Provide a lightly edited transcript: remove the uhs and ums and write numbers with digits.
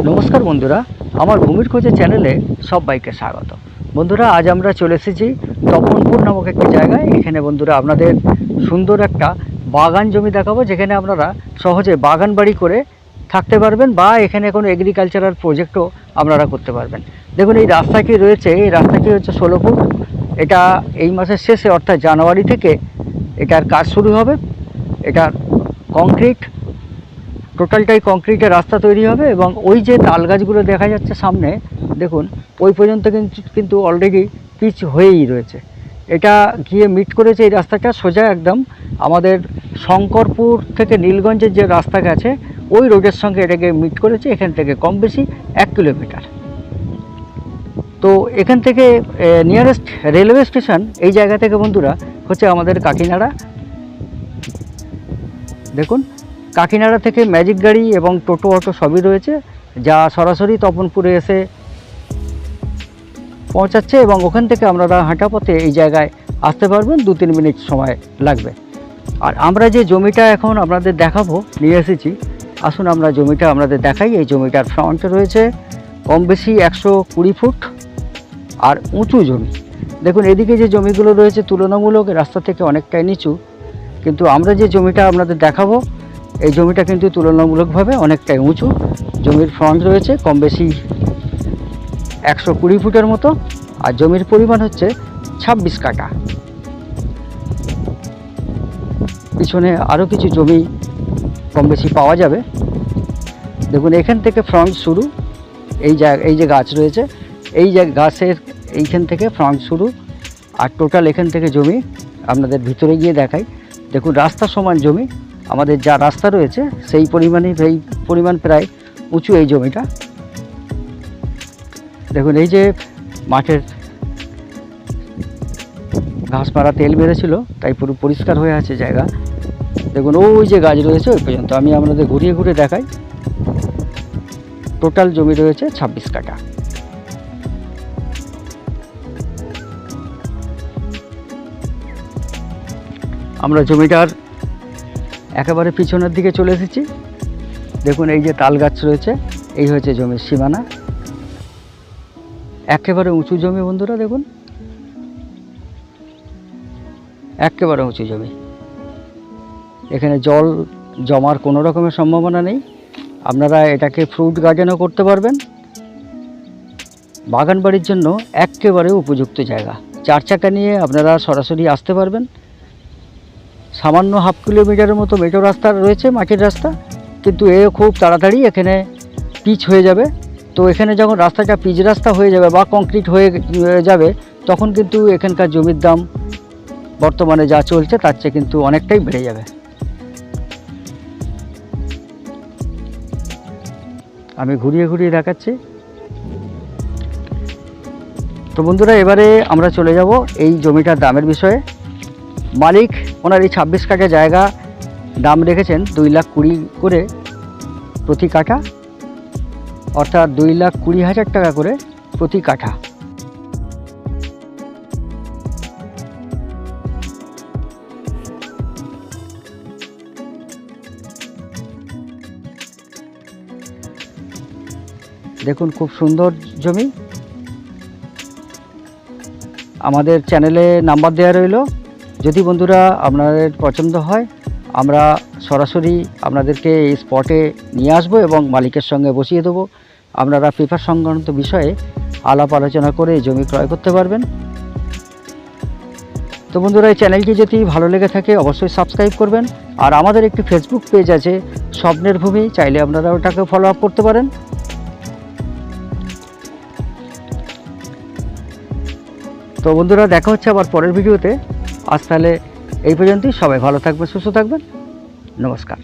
নমস্কার বন্ধুরা, আমার ভূমির খোঁজে চ্যানেলে সবাইকে স্বাগত। বন্ধুরা, আজ আমরা চলে এসেছি তপনপুর নামক একটি জায়গায়। এখানে বন্ধুরা আপনাদের সুন্দর একটা বাগান জমি দেখাবো, যেখানে আপনারা সহজে বাগান বাড়ি করে থাকতে পারবেন বা এখানে কোনো এগ্রিকালচারাল প্রজেক্টও আপনারা করতে পারবেন। দেখুন, এই রাস্তাটি রয়েছে, এই রাস্তাটি হচ্ছে 16 ফুট। এটা এই মাসের শেষে অর্থাৎ জানুয়ারি থেকে এটার কাজ শুরু হবে। এটার কংক্রিট, টোটালটাই কংক্রিটের রাস্তা তৈরি হবে এবং ওই যে তাল গাছগুলো দেখা যাচ্ছে সামনে, দেখুন ওই পর্যন্ত কিন্তু অলরেডি পিচ হয়েই রয়েছে। এটা গিয়ে মিট করেছে এই রাস্তাটা সোজা একদম আমাদের শঙ্করপুর থেকে নীলগঞ্জের যে রাস্তা গেছে ওই রোডের সঙ্গে এটাকে মিট করেছে। এখান থেকে কম বেশি 1 কিলোমিটার। তো এখান থেকে নিয়ারেস্ট রেলওয়ে স্টেশন এই জায়গা থেকে বন্ধুরা হচ্ছে আমাদের কাকিনাড়া। দেখুন, কাকিনাড়া থেকে ম্যাজিক গাড়ি এবং টোটো অটো সবই রয়েছে, যা সরাসরি তপনপুরে এসে পৌঁছাচ্ছে এবং ওখান থেকে আপনারা হাঁটা পথে এই জায়গায় আসতে পারবেন। 2-3 মিনিট সময় লাগবে। আর আমরা যে জমিটা এখন আপনাদের দেখাবো নিয়ে এসেছি, আসুন আমরা জমিটা আপনাদের দেখাই। এই জমিটার ফ্রন্টে রয়েছে কম বেশি 120 ফুট আর উঁচু জমি। দেখুন, এদিকে যে জমিগুলো রয়েছে তুলনামূলক রাস্তা থেকে অনেকটাই নিচু, কিন্তু আমরা যে জমিটা আপনাদের দেখাবো এই জমিটা কিন্তু তুলনামূলকভাবে অনেকটাই উঁচু। জমির ফ্রন্ট রয়েছে কম বেশি 120 ফুটের মতো, আর জমির পরিমাণ হচ্ছে 26 কাঠা। পিছনে আরও কিছু জমি কম বেশি পাওয়া যাবে। দেখুন, এখান থেকে ফ্রন্ট শুরু, এই যে গাছ রয়েছে, এই যে গাছের এইখান থেকে ফ্রন্ট শুরু, আর টোটাল এখান থেকে জমি আপনাদের ভিতরে গিয়ে দেখাই। দেখুন, রাস্তা সমান জমি, আমাদের যা রাস্তা রয়েছে সেই পরিমাণ প্রায় উঁচু এই জমিটা। দেখুন, এই যে মাঠের ঘাস মারা তেল বেড়েছিল, তাই পুরো পরিষ্কার হয়ে আছে জায়গা। দেখুন, ওই যে গাছ রয়েছে ওই পর্যন্ত আমি আপনাদের ঘুরিয়ে ঘুরে দেখাই। টোটাল জমি রয়েছে 26 কাঠা। আমরা জমিটার একেবারে পিছনের দিকে চলে এসেছি। দেখুন, এই যে তাল গাছ রয়েছে, এই হচ্ছে জমির সীমানা। একেবারে উঁচু জমি বন্ধুরা, দেখুন একেবারে উঁচু জমি। এখানে জল জমার কোনো রকমের সম্ভাবনা নেই। আপনারা এটাকে ফ্রুট গার্ডেনও করতে পারবেন। বাগান বাড়ির জন্য একেবারে উপযুক্ত জায়গা। 4 চাকা নিয়ে আপনারা সরাসরি আসতে পারবেন। সামান্য 1/2 কিলোমিটারের মতো মেঠো রাস্তা রয়েছে, মাটির রাস্তা, কিন্তু এও খুব তাড়াতাড়ি এখানে পিচ হয়ে যাবে। তো এখানে যখন রাস্তাটা পিচ রাস্তা হয়ে যাবে বা কংক্রিট হয়ে যাবে, তখন কিন্তু এখানকার জমির দাম বর্তমানে যা চলছে তার চেয়ে কিন্তু অনেকটাই বেড়ে যাবে। আমি ঘুরিয়ে ঘুরিয়ে দেখাচ্ছি। তো বন্ধুরা, এবারে আমরা চলে যাব এই জমিটার দামের বিষয়ে। মালিক ওনার এই 26 কাঠা জায়গা দাম রেখেছেন 2,20,000 করে প্রতি কাঠা, অর্থাৎ 2,20,000 টাকা করে প্রতি কাঠা। দেখুন, খুব সুন্দর জমি। আমাদের চ্যানেলে নাম্বার দেওয়া রইল। যদি বন্ধুরা আপনাদের পছন্দ হয়, আমরা সরাসরি আপনাদেরকে এই স্পটে নিয়ে আসবো এবং মালিকের সঙ্গে বসিয়ে দেবো। আপনারা পেপার সংক্রান্ত বিষয়ে আলাপ আলোচনা করে জমি ক্রয় করতে পারবেন। তো বন্ধুরা, এই চ্যানেলটি যদি ভালো লেগে থাকে অবশ্যই সাবস্ক্রাইব করবেন। আর আমাদের একটি ফেসবুক পেজ আছে স্বপ্নের ভূমি, চাইলে আপনারা ওটাকে ফলো আপ করতে পারেন। তো বন্ধুরা, দেখা হচ্ছে আবার পরের ভিডিওতে। আজ তাহলে এই পর্যন্তই। সবাই ভালো থাকবেন, সুস্থ থাকবেন। নমস্কার।